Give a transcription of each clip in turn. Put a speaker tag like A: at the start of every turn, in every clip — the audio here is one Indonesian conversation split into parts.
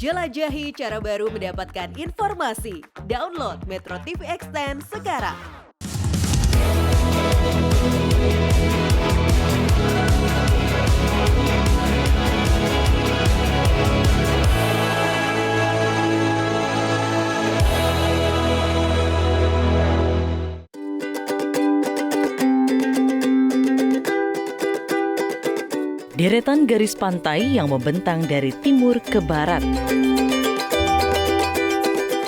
A: Jelajahi cara baru mendapatkan informasi. Download Metro TV Extend sekarang.
B: Deretan garis pantai yang membentang dari timur ke barat.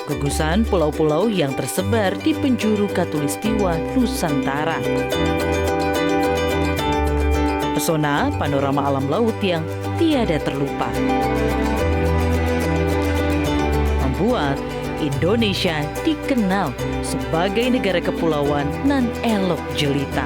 B: Gugusan pulau-pulau yang tersebar di penjuru Katulistiwa Nusantara. Pesona panorama alam laut yang tiada terlupa. Membuat Indonesia dikenal sebagai negara kepulauan nan elok jelita.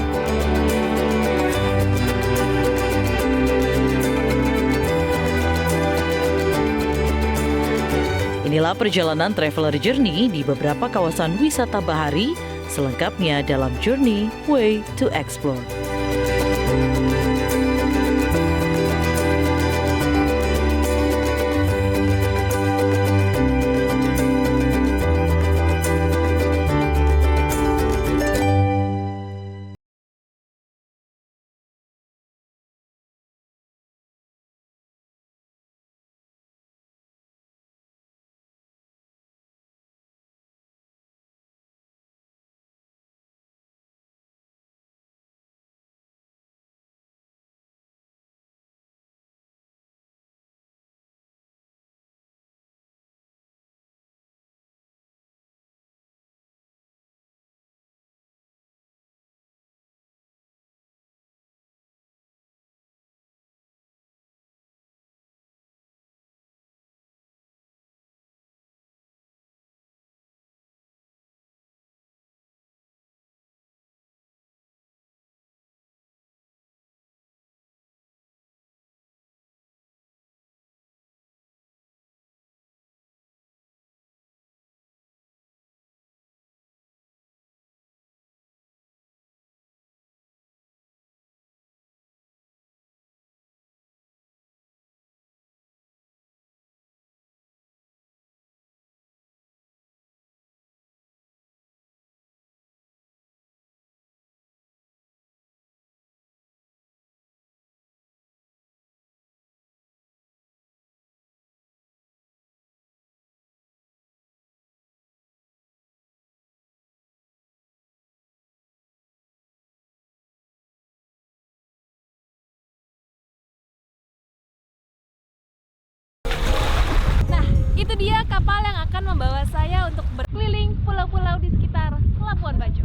B: Inilah perjalanan Traveler Journey di beberapa kawasan wisata bahari, selengkapnya dalam Journey Way to Explore.
C: Itu dia kapal yang akan membawa saya untuk berkeliling pulau-pulau di sekitar Labuan Bajo.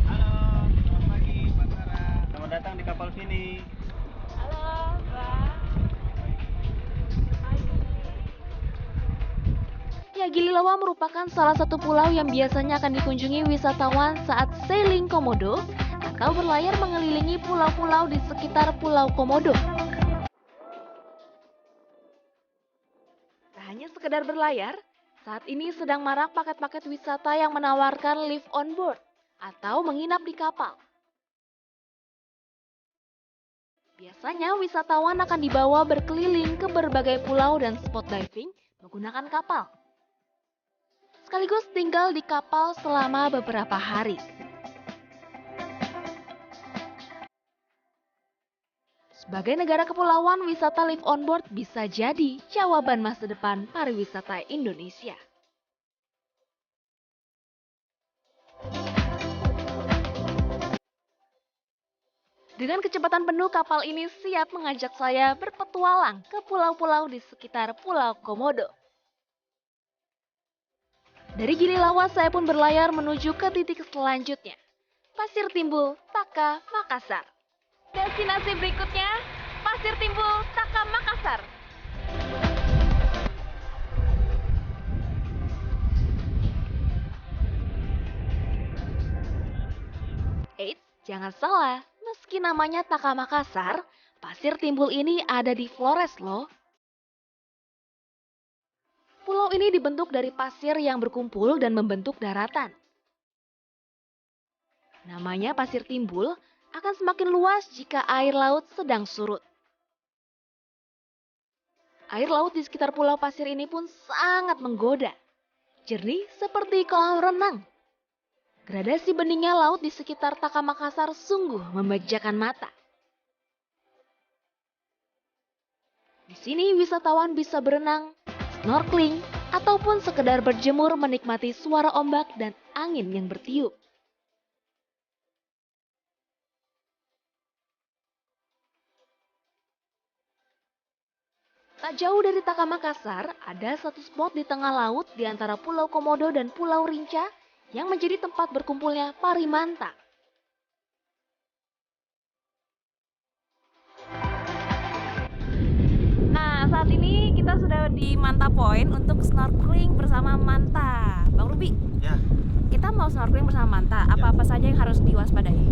D: Halo, selamat pagi Pak Sarah. Selamat datang di kapal sini.
C: Halo, Mbak. Ya, Gili Lawa merupakan salah satu pulau yang biasanya akan dikunjungi wisatawan saat sailing komodo atau berlayar mengelilingi pulau-pulau di sekitar Pulau Komodo. Hanya sekedar berlayar, saat ini sedang marak paket-paket wisata yang menawarkan live on board atau menginap di kapal. Biasanya wisatawan akan dibawa berkeliling ke berbagai pulau dan spot diving menggunakan kapal. Sekaligus tinggal di kapal selama beberapa hari. Sebagai negara kepulauan, wisata live on board bisa jadi jawaban masa depan pariwisata Indonesia. Dengan kecepatan penuh, kapal ini siap mengajak saya berpetualang ke pulau-pulau di sekitar Pulau Komodo. Dari Gili Lawa, saya pun berlayar menuju ke titik selanjutnya, Pasir Timbul, Taka, Makassar. Destinasi berikutnya, Pasir Timbul, Taka, Makassar. Eits, jangan salah, meski namanya Taka Makassar, Pasir Timbul ini ada di Flores loh. Pulau ini dibentuk dari pasir yang berkumpul dan membentuk daratan. Namanya Pasir Timbul akan semakin luas jika air laut sedang surut. Air laut di sekitar pulau pasir ini pun sangat menggoda. Jernih seperti kolam renang. Gradasi beningnya laut di sekitar Taka Makassar sungguh membajakan mata. Di sini wisatawan bisa berenang, snorkeling, ataupun sekedar berjemur menikmati suara ombak dan angin yang bertiup. Tak jauh dari Taka Makassar, ada satu spot di tengah laut di antara Pulau Komodo dan Pulau Rinca yang menjadi tempat berkumpulnya parimanta.
E: Nah, saat ini kita sudah di Manta Point untuk snorkeling bersama manta. Bang Ruby,
D: Ya,
E: kita mau snorkeling bersama manta. Apa-apa saja yang harus diwaspadai?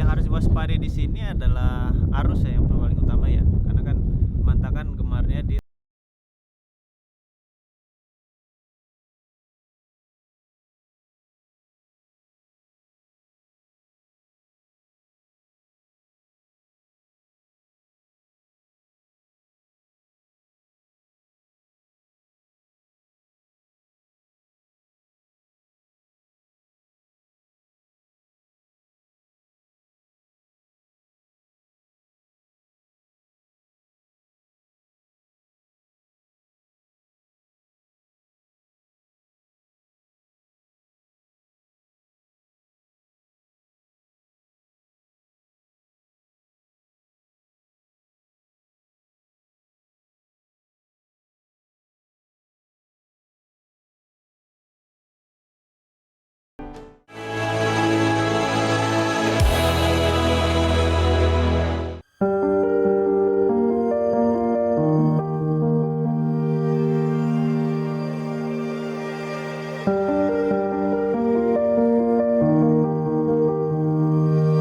D: yang harus diwaspadai di sini adalah arus ya, yang paling utama ya. Karena kan manta kan gemarnya di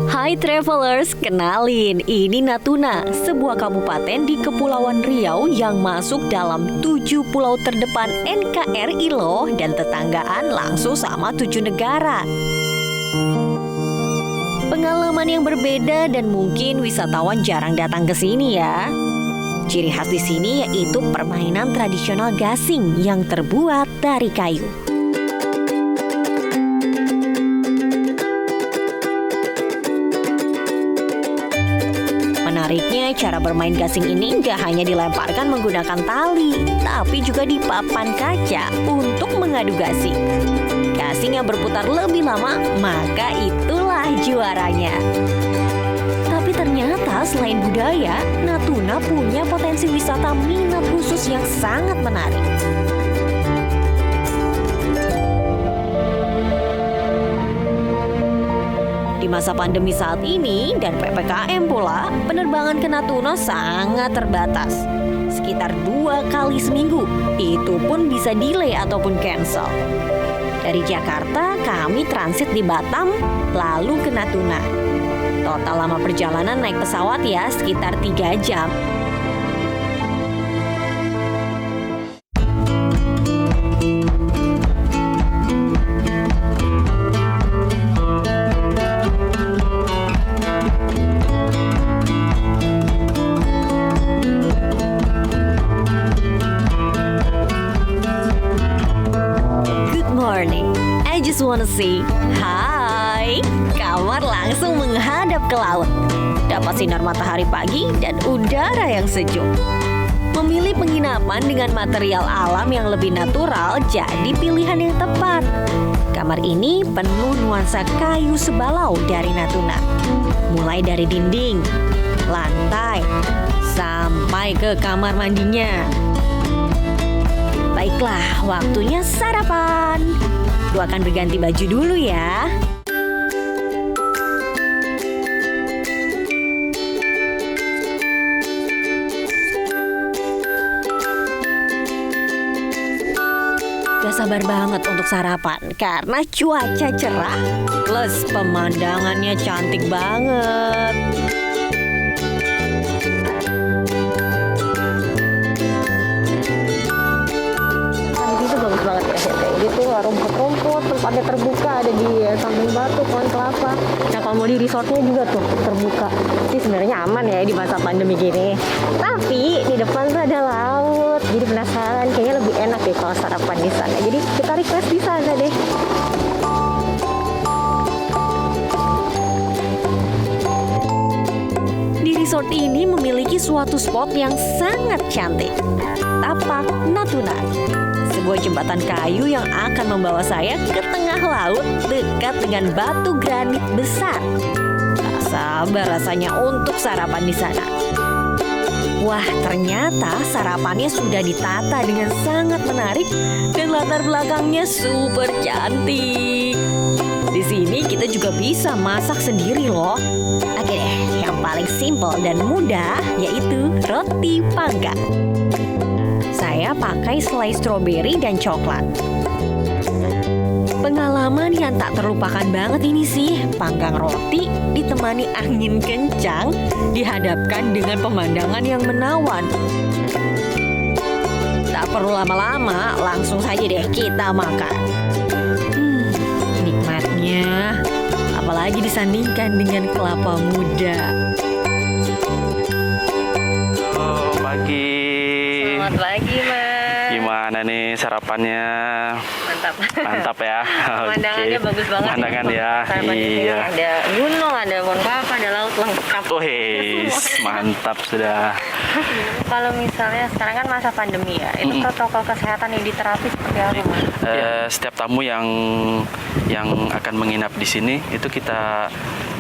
F: Hai travelers, kenalin, ini Natuna, sebuah kabupaten di Kepulauan Riau yang masuk dalam 7 pulau terdepan NKRI loh, dan tetanggaan langsung sama 7 negara. Pengalaman yang berbeda dan mungkin wisatawan jarang datang ke sini ya. Ciri khas di sini yaitu permainan tradisional gasing yang terbuat dari kayu. Menariknya, cara bermain gasing ini nggak hanya dilemparkan menggunakan tali, tapi juga di papan kaca untuk mengadu gasing. Gasing yang berputar lebih lama, maka itulah juaranya. Tapi ternyata selain budaya, Natuna punya potensi wisata minat khusus yang sangat menarik. Di masa pandemi saat ini dan PPKM pula, penerbangan ke Natuna sangat terbatas. Sekitar 2 kali seminggu, itu pun bisa delay ataupun cancel. Dari Jakarta, kami transit di Batam, lalu ke Natuna. Total lama perjalanan naik pesawat ya sekitar 3 jam. I just wanna say hai. Kamar langsung menghadap ke laut. Dapat sinar matahari pagi dan udara yang sejuk. Memilih penginapan dengan material alam yang lebih natural jadi pilihan yang tepat. Kamar ini penuh nuansa kayu sebalau dari Natuna. Mulai dari dinding, lantai, sampai ke kamar mandinya. Baiklah, waktunya sarapan. Gue akan berganti baju dulu ya. Gak sabar banget untuk sarapan karena cuaca cerah plus pemandangannya cantik banget. Itu bagus banget ya, ini tuh rumput-rumput, tempatnya terbuka, ada di samping batu, pohon kelapa. Nah kalau mau di resortnya juga tuh terbuka. Ini sebenarnya aman ya di masa pandemi gini. Tapi di depan tuh ada laut. Jadi penasaran, kayaknya lebih enak deh kalau sarapan di sana. Jadi kita request di sana deh. Di resort ini memiliki suatu spot yang sangat cantik. Tapak Natuna. Sebuah jembatan kayu yang akan membawa saya ke tengah laut dekat dengan batu granit besar. Tak sabar rasanya untuk sarapan di sana. Wah, ternyata sarapannya sudah ditata dengan sangat menarik dan latar belakangnya super cantik. Di sini kita juga bisa masak sendiri loh. Oke deh, yang paling simpel dan mudah yaitu roti panggang. Saya pakai selai stroberi dan coklat. Pengalaman yang tak terlupakan banget ini sih, panggang roti ditemani angin kencang, dihadapkan dengan pemandangan yang menawan. Tak perlu lama-lama, langsung saja deh kita makan. Nikmatnya, apalagi disandingkan dengan kelapa muda.
G: Pagi.
F: Selamat pagi, Mas.
G: Gimana nih sarapannya?
F: Mantap.
G: Mantap ya.
F: Pemandangannya
G: Oke.
F: bagus banget.
G: Pemandangan ya.
F: Sarapan di sini
G: Iya.
F: ada gunung, ada pohon kelapa, ada laut lengkap.
G: Wih, mantap sudah.
F: Kalau misalnya sekarang kan masa pandemi ya, itu protokol kesehatan yang diterapi seperti apa, Mas?
G: Setiap tamu yang akan menginap di sini itu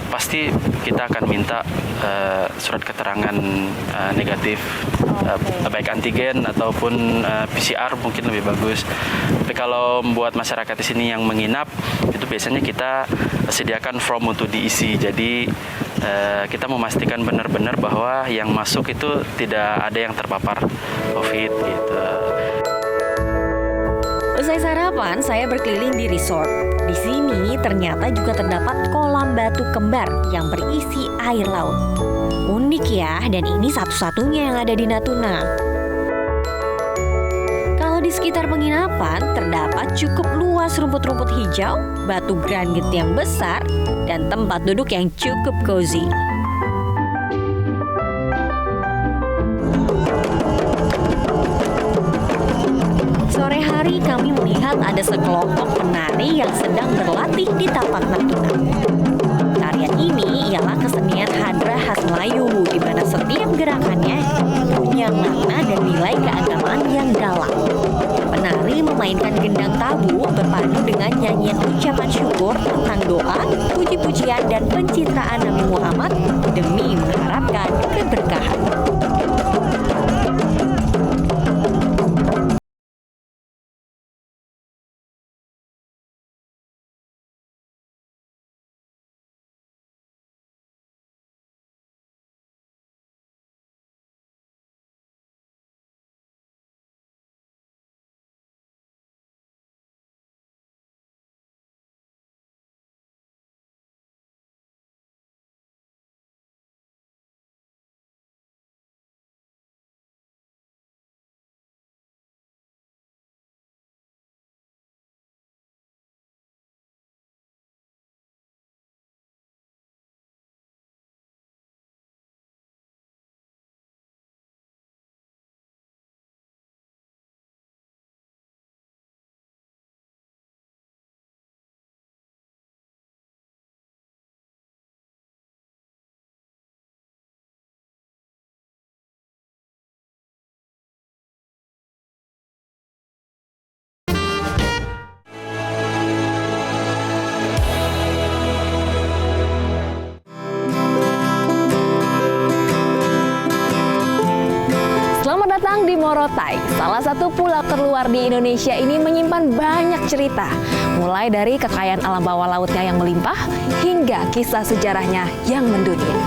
G: pasti kita akan minta surat keterangan negatif, baik antigen ataupun PCR mungkin lebih bagus. Tapi kalau buat masyarakat di sini yang menginap itu biasanya kita sediakan form untuk diisi. Jadi kita memastikan benar-benar bahwa yang masuk itu tidak ada yang terpapar COVID gitu.
F: Usai sarapan, saya berkeliling di resort. Di sini ternyata juga terdapat kolam batu kembar yang berisi air laut. Unik ya, dan ini satu-satunya yang ada di Natuna. Kalau di sekitar penginapan, terdapat cukup luas rumput-rumput hijau, batu granit yang besar, dan tempat duduk yang cukup cozy. Sore hari kami melihat ada sekelompok penari yang sedang berlatih di tapak Natuna. Tarian ini ialah kesenian hadrah khas Melayu, di mana setiap gerakannya punya makna dan nilai keagamaan yang dalam. Penari memainkan gendang tabu berpadu dengan nyanyian ucapan syukur tentang doa, puji-pujian, dan pencitraan Nabi Muhammad demi mengharapkan keberkahan.
C: Selamat datang di Morotai. Salah satu pulau terluar di Indonesia ini menyimpan banyak cerita. Mulai dari kekayaan alam bawah lautnya yang melimpah, hingga kisah sejarahnya yang mendunia.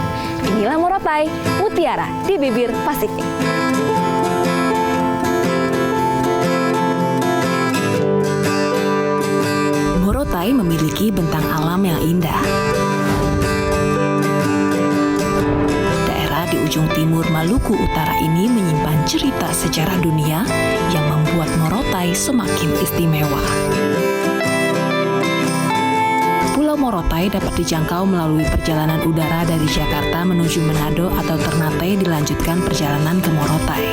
C: Inilah Morotai, mutiara di bibir Pasifik.
H: Morotai memiliki bentang alam yang indah. Daerah di ujung timur Maluku Utara ini menyimpan cerita sejarah dunia yang membuat Morotai semakin istimewa. Pulau Morotai dapat dijangkau melalui perjalanan udara dari Jakarta menuju Manado atau Ternate, dilanjutkan perjalanan ke Morotai.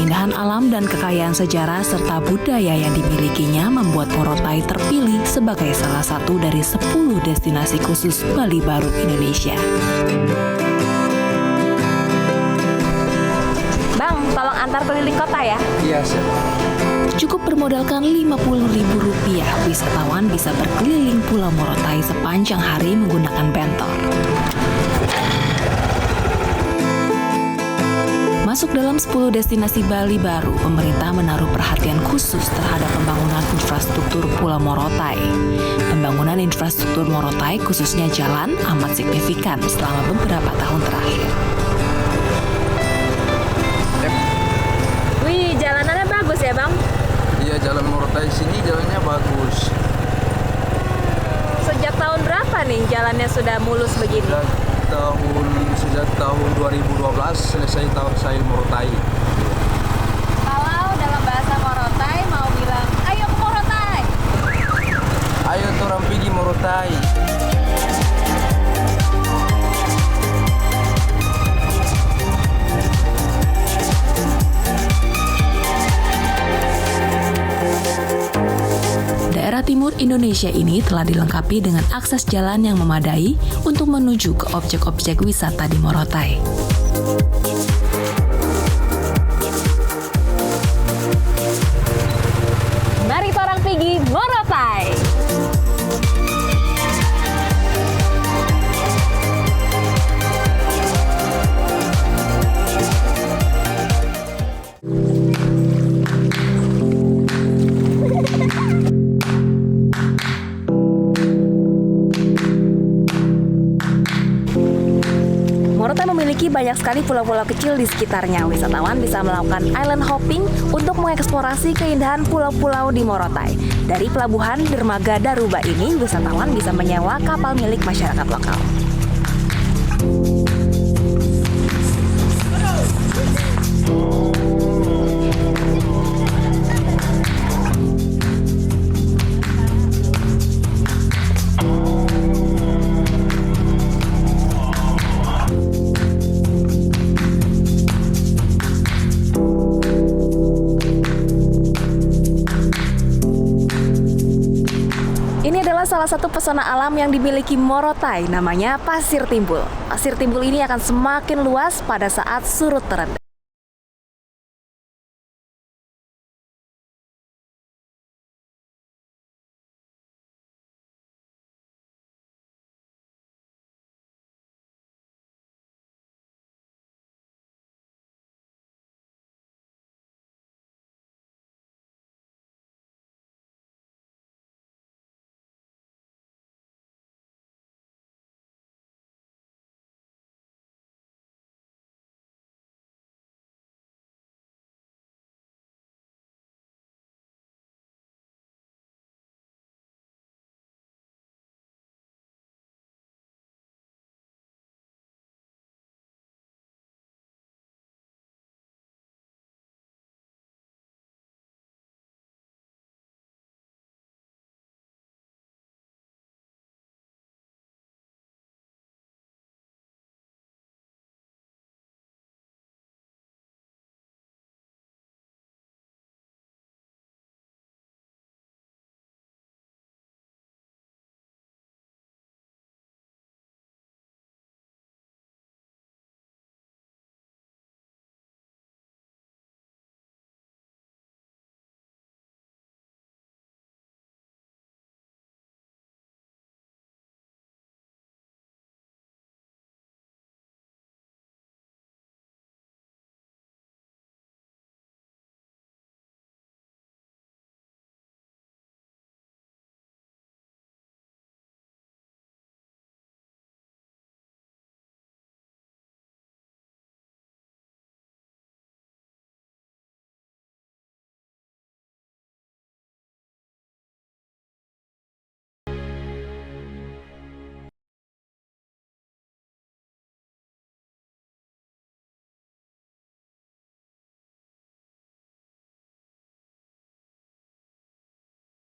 H: keindahan alam dan kekayaan sejarah serta budaya yang dimilikinya membuat Morotai terpilih sebagai salah satu dari 10 destinasi khusus Bali Baru Indonesia.
E: Bang, tolong antar keliling kota ya.
I: Iya, siap.
H: Cukup bermodalkan Rp50.000, wisatawan bisa berkeliling Pulau Morotai sepanjang hari menggunakan bentor. Masuk dalam 10 destinasi Bali Baru, pemerintah menaruh perhatian khusus terhadap pembangunan infrastruktur Pulau Morotai. Pembangunan infrastruktur Morotai, khususnya jalan, amat signifikan selama beberapa tahun terakhir.
E: Wih, jalanannya bagus ya Bang?
I: Iya, jalan Morotai sini jalannya bagus.
E: Sejak tahun berapa nih jalannya sudah mulus begini?
I: Sejak tahun 2012 selesai tahun saya Morotai.
E: Kalau dalam bahasa Morotai mau bilang, ayo ke Morotai.
I: Ayo orang pergi Morotai.
H: Daerah timur Indonesia ini telah dilengkapi dengan akses jalan yang memadai untuk menuju ke objek-objek wisata di Morotai.
E: Mari orang pergi Morotai.
J: Morotai memiliki banyak sekali pulau-pulau kecil di sekitarnya. Wisatawan bisa melakukan island hopping untuk mengeksplorasi keindahan pulau-pulau di Morotai. Dari pelabuhan dermaga Daruba ini, wisatawan bisa menyewa kapal milik masyarakat lokal. Ini adalah salah satu pesona alam yang dimiliki Morotai, namanya Pasir Timbul. Pasir Timbul ini akan semakin luas pada saat surut terendah.